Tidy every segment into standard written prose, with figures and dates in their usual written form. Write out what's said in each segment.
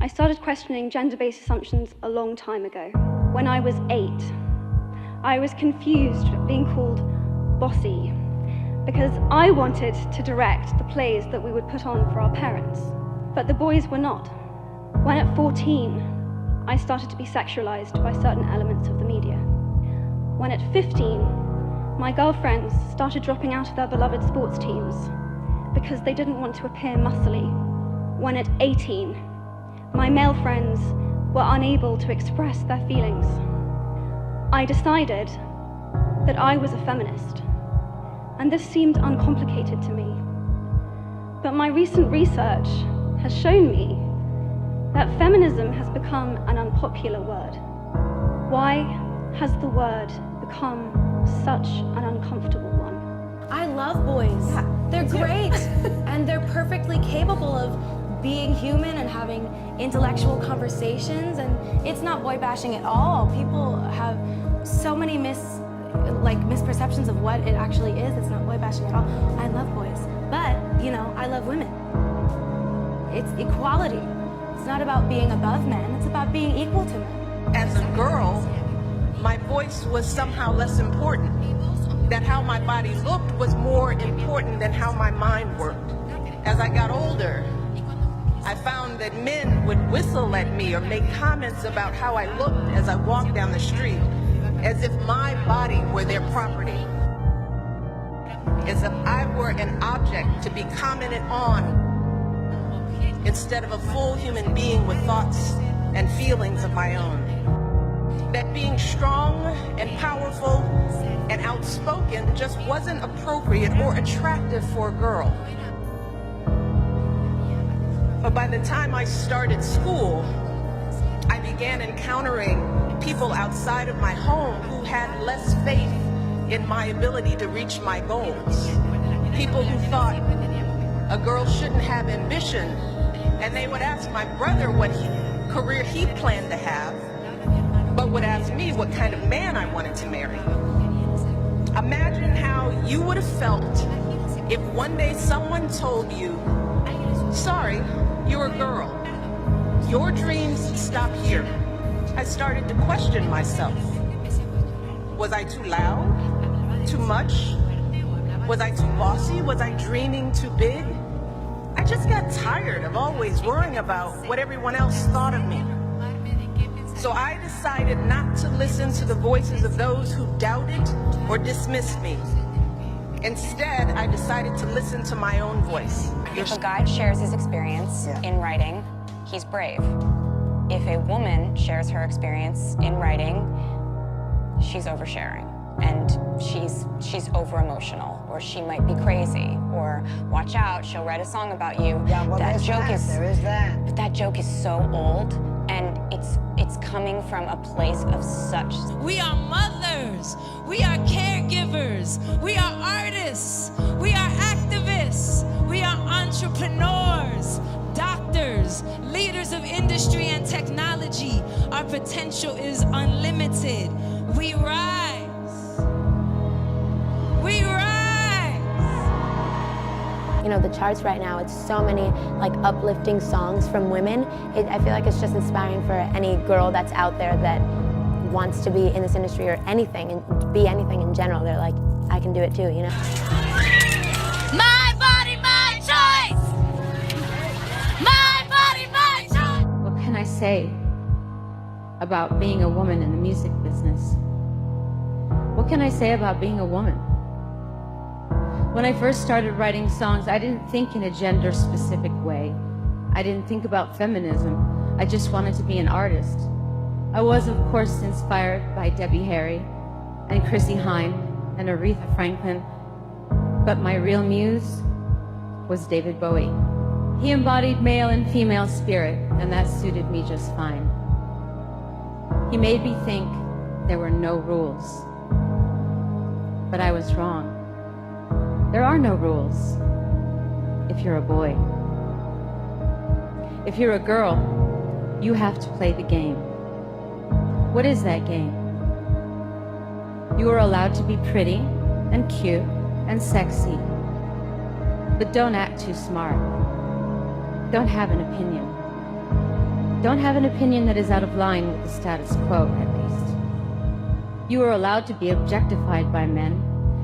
I started questioning gender-based assumptions a long time ago. When I was 8, I was confused at being called bossy because I wanted to direct the plays that we would put on for our parents, but the boys were not. When at 14, I started to be sexualized by certain elements of the media. When at 15, my girlfriends started dropping out of their beloved sports teams because they didn't want to appear muscly. When at 18, my male friends were unable to express their feelings. I decided that I was a feminist, and this seemed uncomplicated to me. But my recent research has shown me that feminism has become an unpopular word. Why has the word become such an uncomfortable one? I love boys. Yeah, they're great. And they're perfectly capable of being human and having intellectual conversations. And it's not boy bashing at all. People have so many misperceptions of what it actually is. It's not boy bashing at all. I love boys. But, I love women. It's equality. It's not about being above men. It's about being equal to men. As a girl, my voice was somehow less important. That how my body looked was more important than how my mind worked. As I got older, I found that men would whistle at me or make comments about how I looked as I walked down the street, as if my body were their property, as if I were an object to be commented on, instead of a full human being with thoughts and feelings of my own. That being strong and powerful and outspoken just wasn't appropriate or attractive for a girl. But by the time I started school, I began encountering people outside of my home who had less faith in my ability to reach my goals. People who thought a girl shouldn't have ambition, and they would ask my brother what career he planned to have, but would ask me what kind of man I wanted to marry. Imagine how you would have felt if one day someone told you, sorry, you're a girl. Your dreams stop here. I started to question myself. Was I too loud? Too much? Was I too bossy? Was I dreaming too big? I just got tired of always worrying about what everyone else thought of me. So I decided not to listen to the voices of those who doubted or dismissed me. Instead, I decided to listen to my own voice. If a guy shares his experience in writing, he's brave. If a woman shares her experience in writing, she's oversharing. And she's over-emotional, or she might be crazy, or watch out, she'll write a song about you. Yeah, well, there is that. But that joke is so old, and it's coming from a place of such... We are mothers, we are caregivers, we are artists, we are activists, we are entrepreneurs, doctors, leaders of industry and technology. Our potential is unlimited. We rise. We rise. The charts right now, it's so many uplifting songs from women. I feel like it's just inspiring for any girl that's out there that wants to be in this industry or anything, and be anything in general. They're like, I can do it too, My body, my choice! My body, my choice! What can I say about being a woman in the music business? What can I say about being a woman? When I first started writing songs, I didn't think in a gender-specific way. I didn't think about feminism. I just wanted to be an artist. I was, of course, inspired by Debbie Harry and Chrissie Hynde and Aretha Franklin, but my real muse was David Bowie. He embodied male and female spirit, and that suited me just fine. He made me think there were no rules, but I was wrong. There are no rules if you're a boy. If you're a girl, you have to play the game. What is that game? You are allowed to be pretty and cute and sexy, but don't act too smart. Don't have an opinion. don't have an opinion that is out of line with the status quo, at least. You are allowed to be objectified by men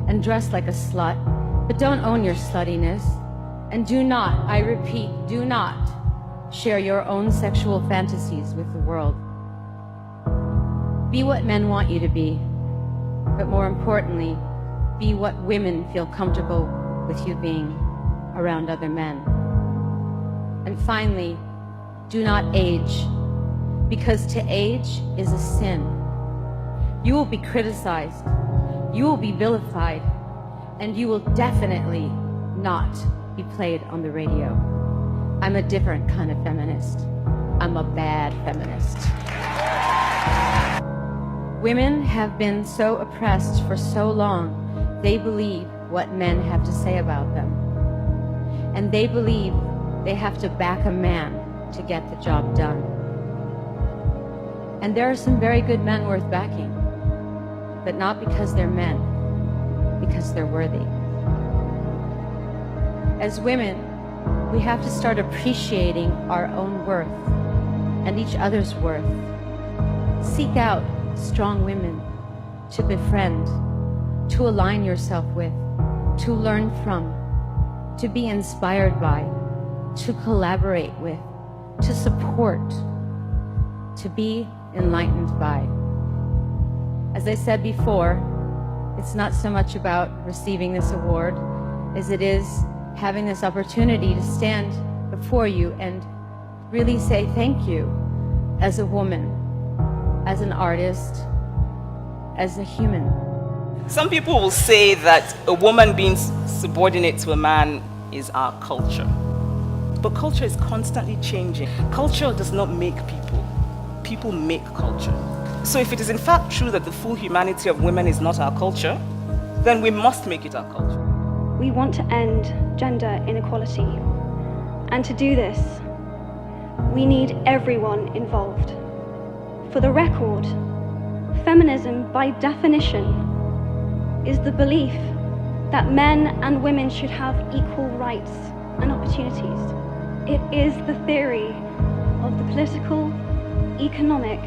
and dress like a slut, but don't own your sluttiness. And do not, I repeat, do not share your own sexual fantasies with the world. Be what men want you to be, but more importantly, be what women feel comfortable with you being around other men. And finally, do not age, because to age is a sin. You will be criticized, you will be vilified, and you will definitely not be played on the radio. I'm a different kind of feminist. I'm a bad feminist. Women have been so oppressed for so long, they believe what men have to say about them. And they believe they have to back a man to get the job done. And there are some very good men worth backing, but not because they're men, because they're worthy. As women, we have to start appreciating our own worth and each other's worth. Seek out strong women to befriend, to align yourself with, to learn from, to be inspired by, to collaborate with, to support, to be enlightened by. As I said before, it's not so much about receiving this award as it is having this opportunity to stand before you and really say thank you as a woman, as an artist, as a human. Some people will say that a woman being subordinate to a man is our culture. But culture is constantly changing. Culture does not make people. People make culture. So if it is in fact true that the full humanity of women is not our culture, then we must make it our culture. We want to end gender inequality. And to do this, we need everyone involved. For the record, feminism, by definition, is the belief that men and women should have equal rights and opportunities. It is the theory of the political, economic,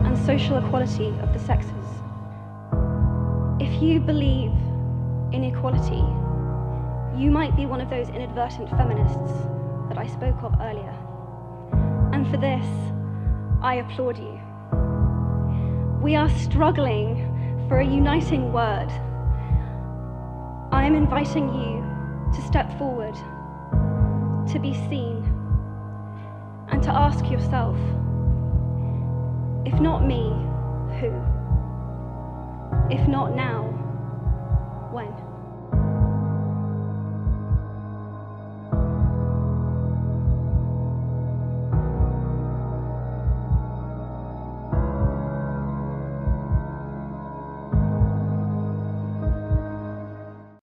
and social equality of the sexes. If you believe in equality, you might be one of those inadvertent feminists that I spoke of earlier. And for this, I applaud you. We are struggling for a uniting word. I am inviting you to step forward, to be seen, and to ask yourself, if not me, who? If not now, when?